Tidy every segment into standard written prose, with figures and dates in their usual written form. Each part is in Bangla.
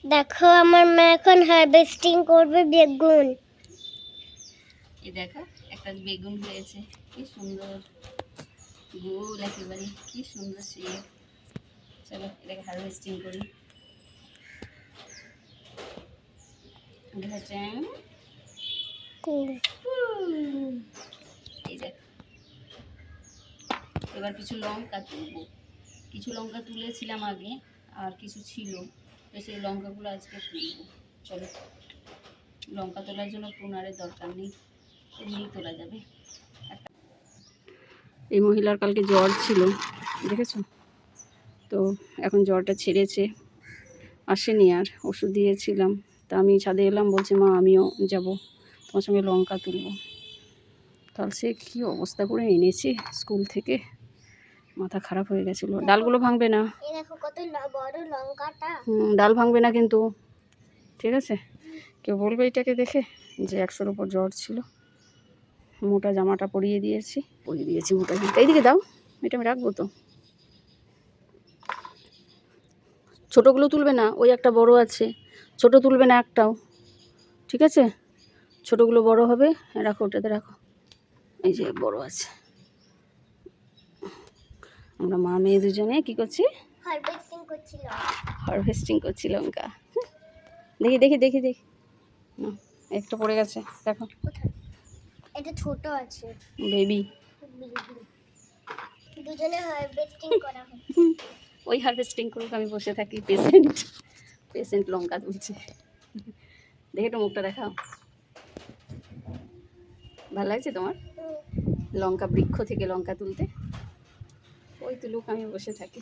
দেখো আমার মা এখন হারভেস্টিং করবে বেগুন। এই দেখো একটা বেগুন হয়েছে, কি সুন্দর গোল একেবারে, কি সুন্দর শেপ। চলো এটাকে হারভেস্টিং করি। এই দেখো এবার কিছু লঙ্কা তুলবো। কিছু লঙ্কা তুলেছিলাম আগে, আর কিছু ছিল, তো সেই লঙ্কাগুলো আজকে তুলবো। চলো, লঙ্কা তোলার জন্য প্রুনারের দরকার নেই, এমনি তোলা যাবে। এই মহিলার কালকে জ্বর ছিল, দেখেছো তো, এখন জ্বরটা ছেড়েছে, আসেনি আর, ওষুধ দিয়েছিলাম। তা আমি ছাদে এলাম, বলছে মা আমিও যাব তোমার সঙ্গে লঙ্কা তুলবো। তাহলে সে কী অবস্থা করে এনেছে স্কুল থেকে, মাথা খারাপ হয়ে গেছিলো। ডালগুলো ভাঙবে না, দেখো কত বড় লঙ্কাটা। ডাল ভাঙবে না কিন্তু, ঠিক আছে? কেউ বলবে এটাকে দেখে যে 100-র ওপর জ্বর ছিল। মোটা জামাটা পরিয়ে দিয়েছি মোটা জামাটা। এইদিকে দাও, এটা আমি রাখবো তো। ছোটোগুলো তুলবে না, ওই একটা বড় আছে, ছোট তুলবে না একটাও, ঠিক আছে? ছোটোগুলো বড় হবে, রাখো ওটাতে রাখো। এই যে বড় আছে। আমরা মা মেয়ে দুজনে কি করছি? হারভেস্টিং করছি লঙ্কা। দেখি দেখি দেখি দেখি, একটা পড়ে গেছে দেখো, এটা ছোট আছে, বেবি। দুজনে হারভেস্টিং করা হয়। ওই হারভেস্টিং করুক, আমি বসে থাকি, পেশেন্ট লঙ্কা তুলছে। দেখে তো মুখটা দেখাও, ভালো লাগছে তোমার লঙ্কা বৃক্ষ থেকে লঙ্কা তুলতে? ওই তুলুক, আমি বসে থাকি।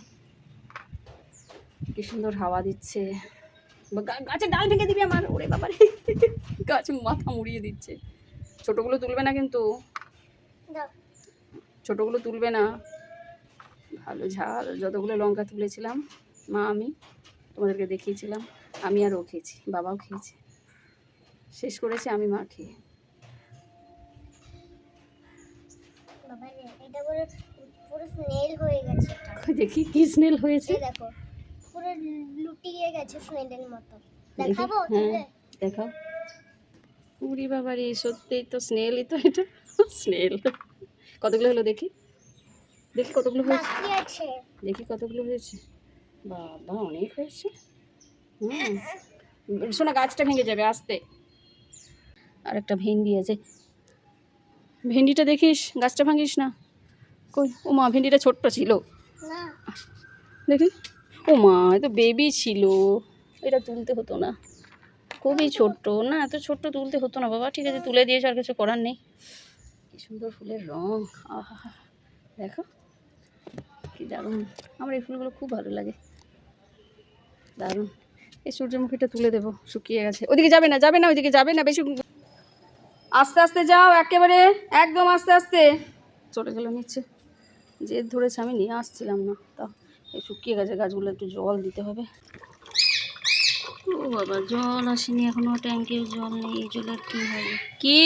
কি সুন্দর হাওয়া দিচ্ছে, গাছের ডাল ভেঙে দিবি আমার, ওরে বাবারে, গাছ মাথা মুড়িয়ে দিচ্ছে। ছোটোগুলো তুলবে না কিন্তু, ছোটোগুলো তুলবে না। ভালো ঝাল, যতগুলো লঙ্কা তুলেছিলাম মা আমি তোমাদেরকে দেখিয়েছিলাম, আমি আর ও খেয়েছি, বাবাও খেয়েছে, শেষ করেছে আমি মা খেয়ে। পুরো স্নেল হয়ে গেছে। দেখি কি স্নেল হয়েছে, দেখো পুরো লুটিয়ে গেছে স্নেলের মতো। দেখাবো? হ্যাঁ দেখাও। উড়ি বাবারি, সত্যিই তো স্নেলই তো এটা, স্নেল। কতগুলো হলো দেখি, দেখি কতগুলো হয়েছে, দেখি কতগুলো হয়েছে। বাবা অনেক হয়েছে। শোনা, গাছটা ভেঙে যাবে আস্তে। আর একটা ভেন্ডি আছে, ভেন্ডিটা দেখিস, গাছটা ভাঙিস না। কই, ও মা ভেন্ডিটা ছোট্ট ছিল, দেখি। ও মা এ তো বেবি ছিল, এটা তুলতে হতো না, খুবই ছোট্ট না, এত ছোট্ট তুলতে হতো না বাবা। ঠিক আছে, তুলে দিয়েছে, আর কিছু করার নেই। কি সুন্দর ফুলের রং, আহা দেখো কি দারুণ। আমার এই ফুলগুলো খুব ভালো লাগে, দারুণ। এই সূর্যমুখীটা তুলে দেবো, শুকিয়ে গেছে। ওইদিকে যাবে না, যাবে না, ওইদিকে যাবে না বেশি, আস্তে আস্তে যাও, একেবারে একদম আস্তে আস্তে। চলে গেল নিচে, জেদ ধরেছে, আমি নিয়ে আসছিলাম না, তা এই শুকিয়ে গেছে গাছগুলো, একটু জল দিতে হবে। ও বাবা, জল আসেনি এখনো, ট্যাঙ্কেও জল নেই, এই জলের কী হবে? কি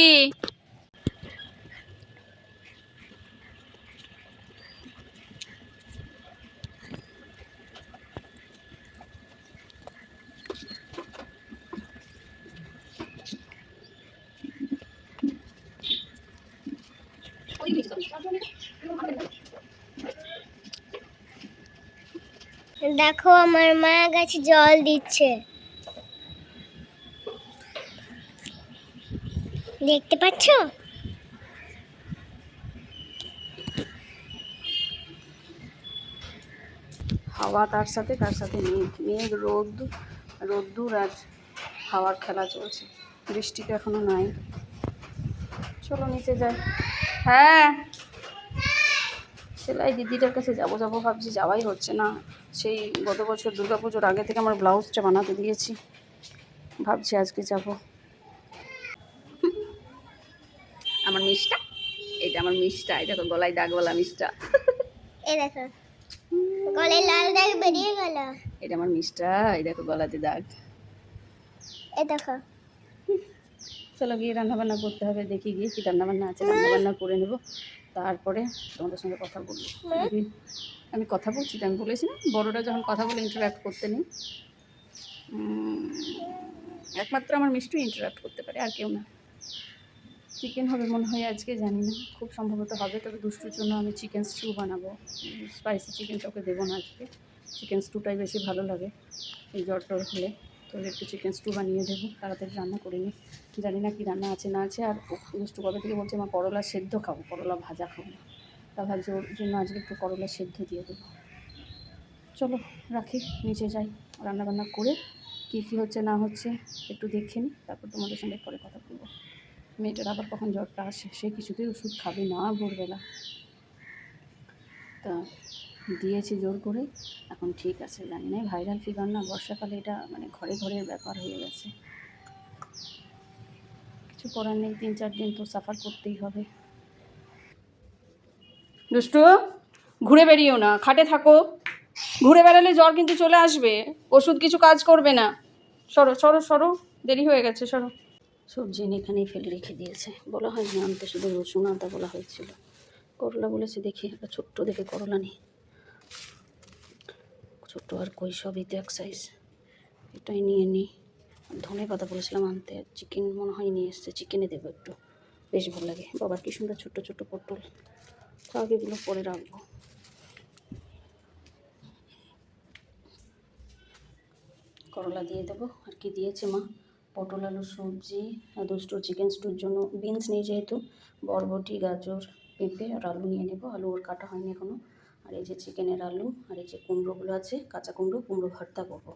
দেখো আমার মা গাছে জল দিচ্ছে, দেখতে পাচ্ছ? হাওয়া, তার সাথে মেঘ, মেঘ রোদ্দুর আর হাওয়ার খেলা চলছে। বৃষ্টি তো এখনো নাই। চলো নিচে যাই। হ্যাঁ, সেলাই দিদিটার কাছে যাবো ভাবছি, যাওয়াই হচ্ছে না। সেই গত বছর দুর্গাপুজোর আগে থেকে আমার ব্লাউজটা বানাতে দিয়েছি, ভাবছি আজকে যাব। আমার মিষ্টা, এটা আমার মিষ্টা, এটা তো গলায় দাগওয়ালা মিষ্টা। এই দেখো গলায় লাল দাগ বেরিয়ে গেল। এটা আমার মিষ্টা, এই দেখো গলাতে দাগ। এই দেখো। চলো গিয়ে রান্নাবান্না করতে হবে, দেখি গিয়ে কি রান্নাবান্না আছে, রান্নাবান্না করে নেবো, তারপরে তোমাদের সঙ্গে কথা বলবো। আমি কথা বলছি তো, আমি বলেছি না বড়োরা যখন কথা বলে ইন্টারাক্ট করতে নেই। একমাত্র আমার মিষ্টি ইন্টারাপ্ট করতে পারে, আর কেউ না। চিকেন হবে মনে হয় আজকে, জানি না, খুব সম্ভবত হবে। তবে দুষ্টুর জন্য আমি চিকেন স্টু বানাবো। স্পাইসি চিকেনটা ওকে দেবো না আজকে, চিকেন স্টুটাই বেশি ভালো লাগে এই জ্বর টর হলে। তো একটু চিকেন স্টু বানিয়ে দেবো, তাড়াতাড়ি রান্না করে নিই। জানি না কি রান্না আছে না আছে। আর দুষ্টু কবে থেকে বলছে আমার করলা সেদ্ধ খাবো, করলা ভাজা খাবো না। তা ভাবছি ওর জন্য আজকে একটু করলা সেদ্ধ দিয়ে দেবো। চলো রাখি, নিচে যাই, রান্নাবান্না করে কী কী হচ্ছে না হচ্ছে একটু দেখে নিই, তারপর তোমাদের সঙ্গে পরে কথা বলবো। মেয়েটার আবার কখন জ্বরটা আসে, সে কিছুতেই ওষুধ খাবে না ভোরবেলা, তা দিয়েছি জোর করে। এখন ঠিক আছে, জানি না ভাইরাল ফিভার না, বর্ষাকালে এটা মানে ঘরে ঘরে ব্যাপার হয়ে গেছে। কিছু করার নেই, 3-4 দিন তো সাফার করতেই হবে। দুষ্টু, ঘুরে বেরিয়েও না, খাটে থাকো। ঘুরে বেড়ালে জ্বর কিন্তু চলে আসবে, ওষুধ কিছু কাজ করবে না। সরো সরো সরো, দেরি হয়ে গেছে, সরো। সবজি এনে এখানেই ফেলে রেখে দিয়েছে, বলা হয়নি আনতে, শুধু রসুন আদা বলা হয়েছিল। করলা বলেছে, দেখি একটা ছোট্ট দেখে করলা নিই, ছোট্ট আর কই সবই তো এক সাইজ, এটাই নিয়ে নিই। ধনে পাতা বলেছিলাম আনতে, চিকেন মনে হয় নিয়ে এসছে, চিকেনে দেবো একটু, বেশ ভালো লাগে। বাবার কি সুন্দর ছোট্টো ছোট্টো পটল, থাক এগুলো পরে রাখবো। করলা দিয়ে দেবো। আর কি দিয়েছে মা, পটল আলু সবজি, আর দুটো চিকেন স্টুর জন্য বিনস নিয়ে, যেহেতু বরবটি গাজর পেঁপে আর আলু নিয়ে নেবো। আলু ওর কাটা হয়নি এখনও। আর এই যে চিকেনের আলু, আর এই যে কুমড়োগুলো আছে, কাঁচা কুমড়ো, কুমড়ো ভর্তা করবো।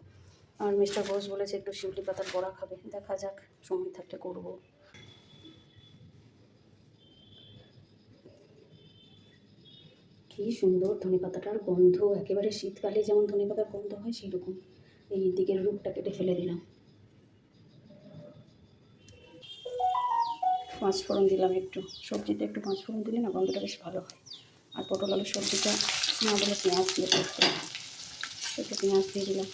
আর মিস্টার ঘোষ বলেছে একটু শিউলি পাতার বড়া খাবে, দেখা যাক, সময় থাকতে করবো। কী সুন্দর ধনে পাতাটার গন্ধ, একেবারে শীতকালে যেমন ধনে পাতার গন্ধ হয় সেরকম। এই দিকের রূপটা কেটে ফেলে দিলাম, 5 ফোড়ন দিলাম একটু, সবজিতে একটু 5 ফোড়ন দিলে না গন্ধটা বেশ ভালো হয়। আর পটল আলুর সবজিটা না বলে পেঁয়াজ দিয়ে করতে, একটু পেঁয়াজ দিয়ে দিলাম।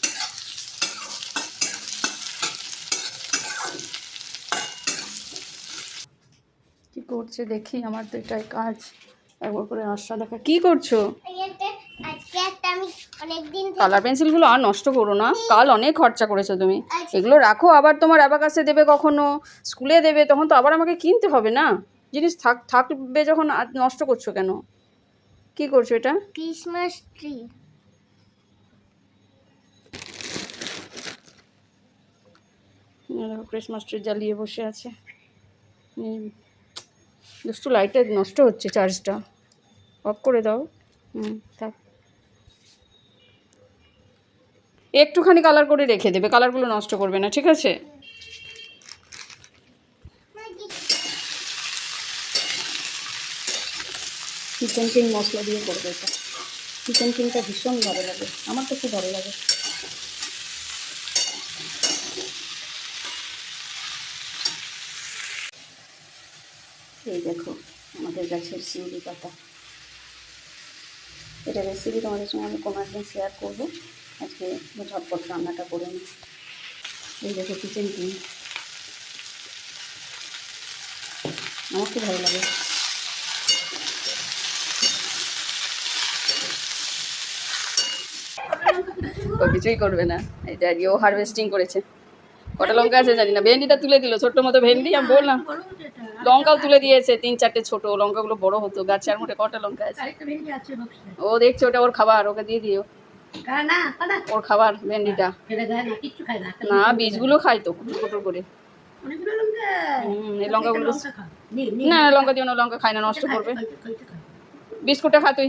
কী করছে দেখি, আমার তো এটাই কাজ, একবার করে আশা দেখা। কী করছো? আজকে একটা আমি অনেকদিন কালার পেন্সিলগুলো আর নষ্ট করো না, কাল অনেক খরচা করেছো তুমি। এগুলো রাখো, আবার তোমার অ্যাবাকাসে দেবে, কখনো স্কুলে দেবে, তখন তো আবার আমাকে কিনতে হবে না জিনিস। থাকবে যখন, আর নষ্ট করছো কেন? কি করছো এটা? Christmas tree. দেখো ক্রিসমাস ট্রি জ্বালিয়ে বসে আছে। দুষ্টু লাইটটা নষ্ট হচ্ছে, চার্জটা অফ করে দাও। থাক, একটুখানি কালার করে রেখে দেবে, কালারগুলো নষ্ট করবে না, ঠিক আছে? কিচেন কিং মশলা দিয়ে করবে এটা, কিচেন কিংটা ভীষণ ভালো লাগে, আমার তো খুব ভালো লাগে। এই দেখো আমাদের গাছের শিউলি পাতা, এটা রেসিপি তোমাদের সঙ্গে আমি কোনো একদিন শেয়ার করবো। আজকে ঝটপট রান্নাটা করে নিই। এই দেখো কিচেন কিং, আমার খুব ভালো লাগে। ও কিছুই করবে না, এই যে আজকে ও হারভেস্টিং করেছে। কটা লঙ্কা আছে জানি না, ভেন্ডিটা তুলে দিল, ছোট্ট মতো ভেন্ডি, আমি বললাম। লঙ্কাও তুলে দিয়েছে 3-4টে ছোট, লঙ্কাগুলো বড় হতো গাছে, আর মোটে কটা লঙ্কা আছে। ও দেখছে ওটা ওর খাবার, ওকে দিয়ে দিও, ওর খাবার ভেন্ডিটা। না বীজগুলো খাই তো কুটুর কুটুর করে। এই লঙ্কাগুলো না, লঙ্কা দিও না, লঙ্কা খায় না, নষ্ট করবে। বিস্কুটটা খা তুই,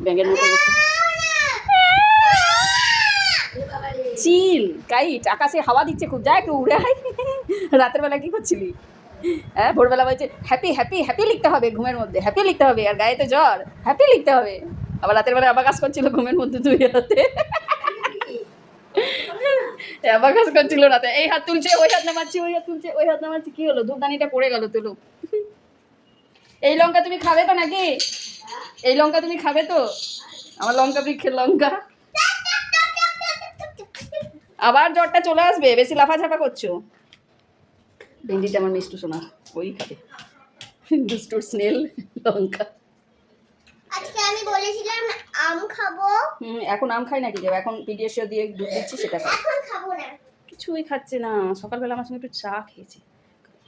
ব্যাঙের মতো বসে। চিল কাইট, আকাশে হাওয়া দিচ্ছে খুব, যা একটু উড়ে আয়। রাতের বেলা কি করছিলি? হ্যাঁ, ভোরবেলা বলছে হ্যাপি হ্যাপি হ্যাপি লিখতে হবে, ঘুমের মধ্যে হ্যাপি লিখতে হবে, আর গায়ে তো জ্বর, হ্যাপি লিখতে হবে। আবার রাতের বেলা আবার কাজ করছিল ঘুমের মধ্যে, দুই হাতে আবার কাজ করছিল রাতে, এই হাত তুলছে, ওই হাত নামাচ্ছি, ওই হাত তুলছে, ওই হাত নামাচ্ছি। কি হলো, ধূপদানিটা পড়ে গেল, তুলো। এই লঙ্কা তুমি খাবে তো নাকি? এই লঙ্কা তুমি খাবে তো? আমার লঙ্কা বৃক্ষের লঙ্কা। আবার জ্বরটা চলে আসবে, বেশি লাফাঝাপা করছো। ভেন্ডিটা আমার মিষ্টু শোনা, ওই খাবে। দুষ্টুর স্নেল লঙ্কা। আজকে আমি বলেছিলাম আম খাবো। এখন আম খাই নাকি দেব? এখন পিডিয়াশিয়া দিয়ে দুধ দিচ্ছি সেটা খাই। এখন খাবো না। কিছুই খাচ্ছে না। সকালবেলা আমার সঙ্গে একটু চা খেয়েছে,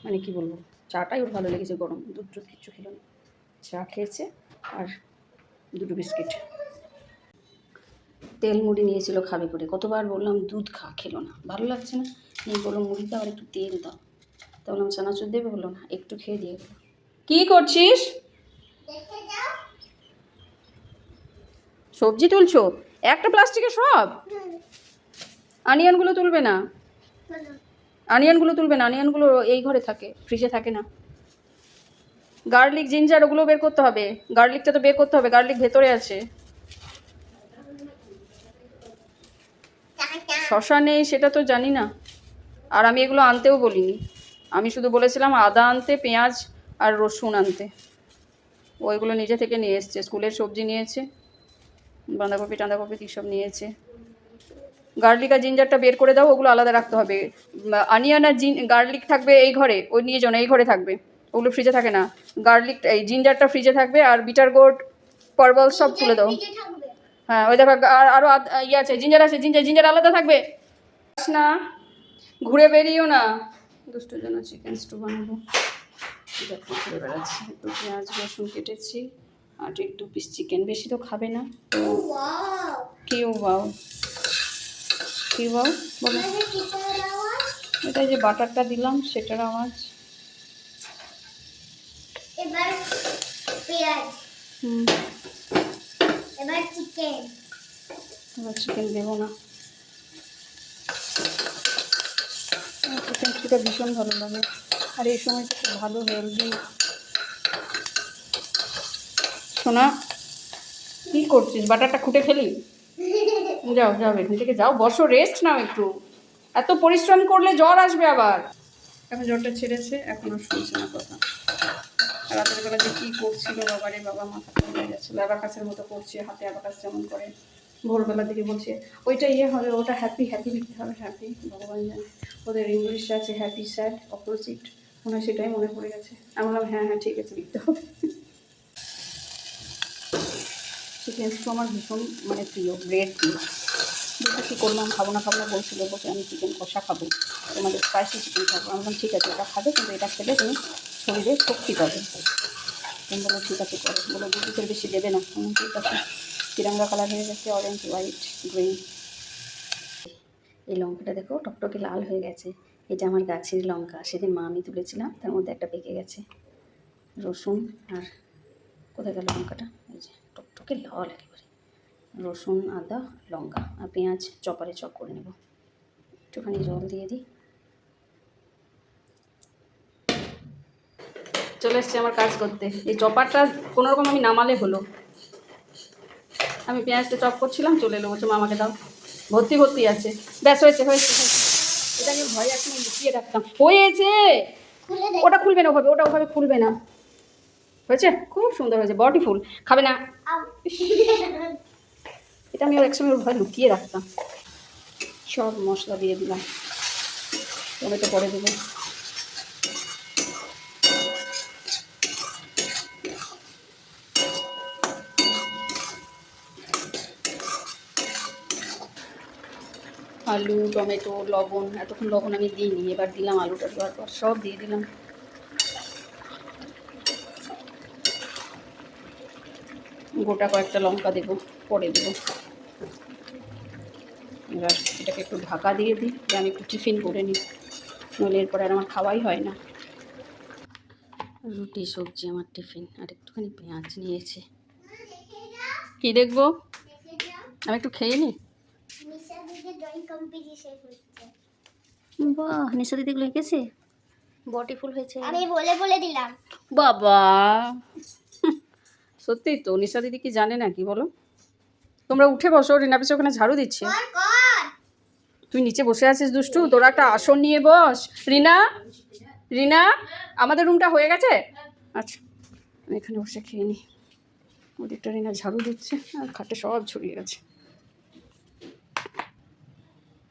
মানে কি বলবো, চাটাই ওর ভালো লেগেছে, গরম দুধ টুধ কিচ্ছু খেলো না, চা খেয়েছে আর দুটো বিস্কিট। তেল মুড়ি নিয়েছিল খাবে করে, কতবার বললাম দুধ খা, খেলো না, ভালো লাগছে না, এই বললো মুড়ি দাও আর একটু তেল দাও, তা বললাম চানাচুর দেবে, বললো না, একটু খেয়ে দিয়ে গেলো। কী করছিস? দেখে যাও। সবজি তুলছো? একটা প্লাস্টিকে সব? আনিয়নগুলো তুলবে না, বলো। আনিয়নগুলো তুলবে না, আনিয়নগুলো এই ঘরে থাকে, ফ্রিজে থাকে না। গার্লিক জিঞ্জার ওগুলো বের করতে হবে, গার্লিকটা তো বের করতে হবে, গার্লিক ভেতরে আছে। শশা নেই সেটা তো জানি না, আর আমি এগুলো আনতেও বলিনি, আমি শুধু বলেছিলাম আদা আনতে, পেঁয়াজ আর রসুন আনতে, ওইগুলো নিজে থেকে নিয়ে এসছে, স্কুলের সবজি নিয়েছে, বাঁধাকপি টাঁধাকপি কী সব নিয়েছে। গার্লিক আর জিঞ্জারটা বের করে দাও, ওগুলো আলাদা রাখতে হবে। আনিয়ন আর গার্লিক থাকবে এই ঘরে, ওই নিয়ে যাও না, এই ঘরে থাকবে, ওগুলো ফ্রিজে থাকে না। গার্লিক এই জিঞ্জারটা ফ্রিজে থাকবে, আর বিটার গোট পার্বল সব তুলে দাও। ফ্রিজে থাকবে। হ্যাঁ ওই দেখো, আর আরও ইয়ে আছে, জিঞ্জার আছে, জিঞ্জার জিঞ্জার আলাদা থাকবে না, ঘুরে বেরিয়েও না। দুটোর জন্য চিকেন স্টু বানাবো, দেখো ঘুরে বেড়াচ্ছি। একটু পেঁয়াজ রসুন কেটেছি আর একটু পিস চিকেন, বেশি তো খাবে না তো। ওয়াও। কেউ বাও, কেউ বাও বলো। আমাদের কিচেনের আওয়াজ। এটা যে বাটারটা দিলাম সেটার আওয়াজ। এবার পেঁয়াজ, হুম, এবার চিকেন। এবার চিকেন দেবো না, চিকেন স্টুটা ভীষণ ভালো লাগে, আর এই সময় তো খুব ভালো হেলদি। শোনা, কী করছিস? বাটারটা খুঁটে ফেলি? যাও যাও এখান থেকে যাও, বসো, রেস্ট নাও একটু, এত পরিশ্রম করলে জ্বর আসবে আবার। এখন জ্বরটা ছেড়েছে, এখন আর শুনছে না কথা। রাতের বেলা যে কী করছিল বাবারে বাবা, মাথা হয়ে যাচ্ছিল, অ্যাবাকাসের মতো করছে, হাতে অ্যাবাকাস যেমন করে, ভোরবেলা দিকে বলছে ওইটা ইয়ে হবে, ওটা হ্যাপি হ্যাপি লিখতে হবে, হ্যাপি, ভগবান জানে ওদের ইংলিশে আছে হ্যাপি স্যাড অপোজিট, মনে হয় সেটাই মনে পড়ে গেছে। আমি বললাম হ্যাঁ হ্যাঁ ঠিক আছে লিখতে হবে। চিকেন স্টু আমার ভীষণ মানে প্রিয়, গ্রেট প্রিয়। দেখো কী করলাম, খাবো না বলছিল, বলছে আমি চিকেন কষা খাবো, তোমাদের স্পাইসি চিকেন খাবো। আমি বললাম ঠিক আছে এটা খাবে, কিন্তু এটা খেলে তুমি শরীরে শক্তি পাবে। তুমি বলো ঠিক আছে করো, বলো দুধের বেশি দেবে না। ঠিক আছে, তিরঙ্গা কালার হয়ে গেছে, অরেঞ্জ হোয়াইট গ্রিন। এই লঙ্কাটা দেখো টকটকে লাল হয়ে গেছে, এটা আমার গাছের লঙ্কা, সেদিন মা আমি তুলেছিলাম, তার মধ্যে একটা পেকে গেছে। রসুন আর কোথায় গেল লঙ্কাটা, এই যে টকটকে লাল একেবারে, রসুন আদা লঙ্কা আর পেঁয়াজ চপারে চপ করে নেব, একটুখানি জল দিয়ে দিই। চলে এসছে আমার কাজ করতে, এই চপারটা কোনোরকম আমি নামালে হলো। আমি পেঁয়াজটা চপ করছিলাম, চলে এলো, বলছে মামাকে দাও, ভর্তি ভর্তি আছে, ব্যাস হয়েছে হয়েছে হয়েছে। এটা আমি ভয় এখন লুকিয়ে রাখতাম, হয়েছে, খুলে দেখ। ওটা খুলবে না ওভাবে, ওটা ওভাবে খুলবে না, হয়েছে, খুব সুন্দর হয়েছে, বডি ফুল, খাবে না। আউ। এটা আমি ওর একসময় ওর ভয় লুকিয়ে রাখতাম। সব মশলা দিয়ে দিলাম, টমেটো পরে দেবো। আলু টমেটো লবণ, এতক্ষণ লবণ আমি দিইনি, এবার দিলাম, আলুটা দেওয়ার পর সব দিয়ে দিলাম। গোটা কয়েকটা লঙ্কা দেবো, পরে দেবো। এবার এটাকে একটু ঢাকা দিয়ে দিই, যে আমি একটু টিফিন করে নিই, নইলে এরপরে আর আমার খাওয়াই হয় না। রুটি সবজি আমার টিফিন, আর একটুখানি পেঁয়াজ নিয়েছে। কি দেখবো? আমি একটু খেয়ে নিই। নিশা দিদি ড্রয়িং কম্পিটিশন হচ্ছে। বাহ, নিশা দিদি এগুলো এঁকেছে, বডি ফুল হয়েছে। আমি বলে বলে দিলাম। বাবা, সত্যি তো, নিশা দিদি কি জানে না কি বলো? তোমরা উঠে বসো, রিনা পিসে ওখানে ঝাড়ু দিচ্ছে, কর কর। তুই নিচে বসে আছিস দুষ্টু, তোরা একটা আসন নিয়ে বস। রিনা, রিনা, আমাদের রুমটা হয়ে গেছে? আচ্ছা আমি এখানে বসে খেয়ে নিই, ওদিকটা রিনা ঝাড়ু দিচ্ছে আর খাটে সব ছড়িয়ে গেছে।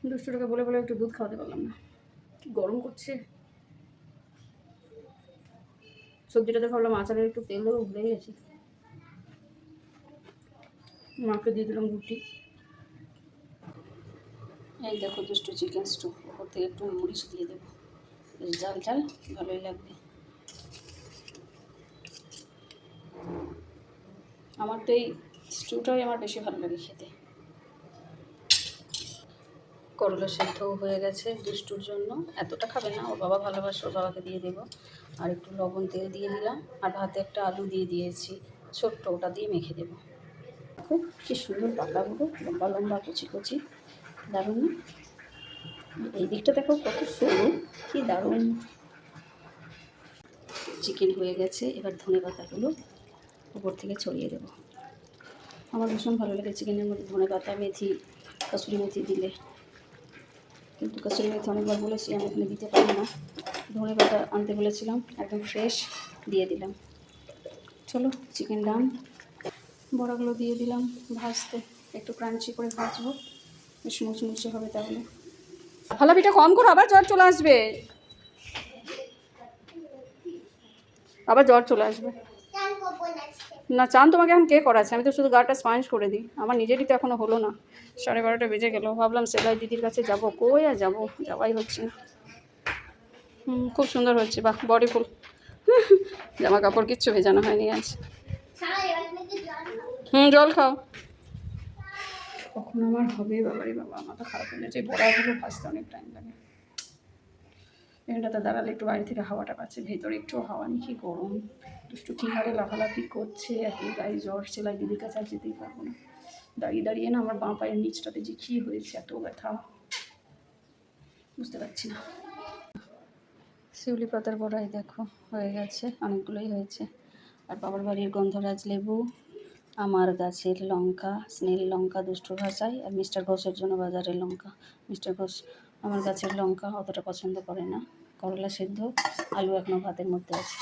দুষ্টুটাকে বলে বলে একটু দুধ খাওয়াতে পারলাম না, কি গরম করছে। সবজিটাতে ভাবলাম আচারের একটু তেল দেবো, ভুলে গেছি। মাকে দিয়ে দিলাম রুটি। এই দেখো দুষ্টু চিকেন স্টু, ওপর থেকে একটু মরিচ দিয়ে দেবো, বেশ ঝাল ঝাল, ভালোই লাগবে। আমার তো এই স্টুটাই আমার বেশি ভালো লাগে খেতে। করলা সেদ্ধও হয়ে গেছে দুষ্টুর জন্য, এতটা খাবে না, ওর বাবা ভালোবাসে, ওর বাবাকে দিয়ে দেবো। আর একটু লবণ তেল দিয়ে দিলাম, আর ভাতে একটা আলু দিয়ে দিয়েছি ছোট্ট, ওটা দিয়ে মেখে দেবো। দেখো কি সুন্দর পাতাগুলো, লম্বা লম্বা কুচি কুচি, দারুণ না? এই দিকটা দেখো কত সরু, কি দারুণ। চিকেন হয়ে গেছে, এবার ধনে পাতাগুলো উপর থেকে ছড়িয়ে দেবো। আমার ভীষণ ভালো লাগে চিকেনের মধ্যে ধনে পাতা, মেথি, কসুরি মেথি দিলে। কিন্তু কসুরি মেথি অনেকবার বলেছি আমি এখানে দিতে পারি না, ধনে পাতা আনতে বলেছিলাম, একদম ফ্রেশ দিয়ে দিলাম। চলো চিকেন ডান। বড়াগুলো দিয়ে দিলাম ভাজতে, একটু ক্রাঞ্চি করে ভাজবো, বেশ মুচমুচে হবে তাহলে। ফালাপিটা কম করো, আবার জ্বর চলে আসবে, আবার জ্বর চলে আসবে। চান করবো না আজকে। না চান তোমাকে এখন কে করাচ্ছে, আমি তো শুধু গাটা স্পঞ্জ করে দিই, আমার নিজেরই তো এখনও হলো না। 12:30 বেজে গেল, ভাবলাম সেলাই দিদির কাছে যাবো, কই আর যাবো, যাওয়াই হচ্ছে না। খুব সুন্দর হচ্ছে, বাহ বডি ফুল। জামা কাপড় কিচ্ছু ভেজানো হয়নি আজ। ছাড়া এবার নাকি জল খাও। জল খাও। কখন আমার হবে বাবারে বাবা, মাথা খারাপ হয়ে যাচ্ছে, বড়াগুলো ভাজতে অনেক টাইম লাগে। এখানটাতে দাঁড়ালে একটু বাইরে থেকে হাওয়াটা পাচ্ছে, ভেতরে একটু হাওয়া নেই, কি গরম। দুষ্টু কী হারে লাফালাফি করছে, এত গায়ে জ্বর, সেলাই দিদির কাছে আর যেতেই পারবো না। দাঁড়িয়ে দাঁড়িয়ে না আমার বাঁ পায়ের নিচটাতে যে কী হয়েছে, এত ব্যথা, বুঝতে পারছি না। শিউলি পাতার বড়াই দেখো হয়ে গেছে, অনেকগুলোই হয়েছে। আর বাবার বাড়ির গন্ধরাজ লেবু, আমার গাছের লঙ্কা, স্নেল লঙ্কা দুষ্টুর ভাষায়, আর মিস্টার ঘোষের জন্য বাজারের লঙ্কা। মিস্টার ঘোষ আমার গাছের লঙ্কা অতটা পছন্দ করে না। করলা সেদ্ধ, আলু এখনও ভাতের মধ্যে আছে।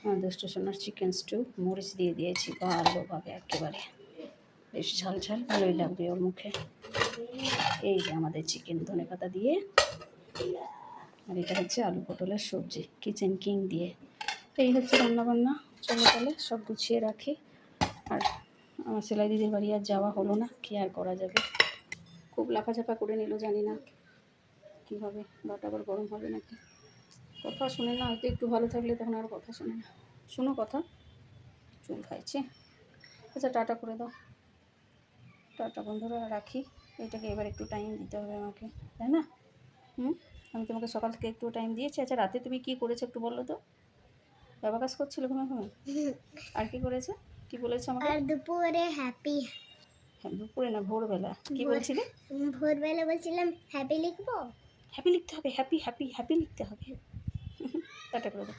আমার দুষ্টু সোনার চিকেন স্টু, মরিচ দিয়ে দিয়েছি ভালোভাবে একেবারে, বেশ ঝাল ঝাল, ভালোই লাগবে ওর মুখে। এই যে আমাদের চিকেন ধনেপাতা দিয়ে, আর এটা হচ্ছে আলু পটলের সবজি কিচেন কিং দিয়ে। এই হচ্ছে রান্নাবান্না। চলো তাহলে সব গুছিয়ে রাখি। আর আমার সেলাই দিদির বাড়ি আর যাওয়া হলো না, কি আর করা যাবে। খুব লাফাঝাপা করে নিল, জানি না কী হবে, বাট আবার গরম হবে নাকি। কথা শুনে না, হয়তো একটু ভালো থাকলে তখন আর কথা শোনে না। শোনো কথা, চুল খাইছে। আচ্ছা টাটা করে দাও, টাটা বন্ধুরা, রাখি। এটাকে এবার একটু টাইম দিতে হবে আমাকে, তাই না? আমি তোমাকে সকাল থেকে একটু টাইম দিয়েছি। আচ্ছা রাতে তুমি কী করেছো একটু বললো তো? বাবা কাজ করছিল ঘুমে ঘুমে, আর কি করেছে, কি বলেছো আমাকে? আর দুপুরে হ্যাপি। হ্যাঁ দুপুরে না, ভোরবেলা কি বলছিলে? ভোরবেলা বলছিলাম হ্যাপি লিখবো। হ্যাপি লিখতে হবে, হ্যাপি হ্যাপি হ্যাপি লিখতে হবে। টাটা করে দাও।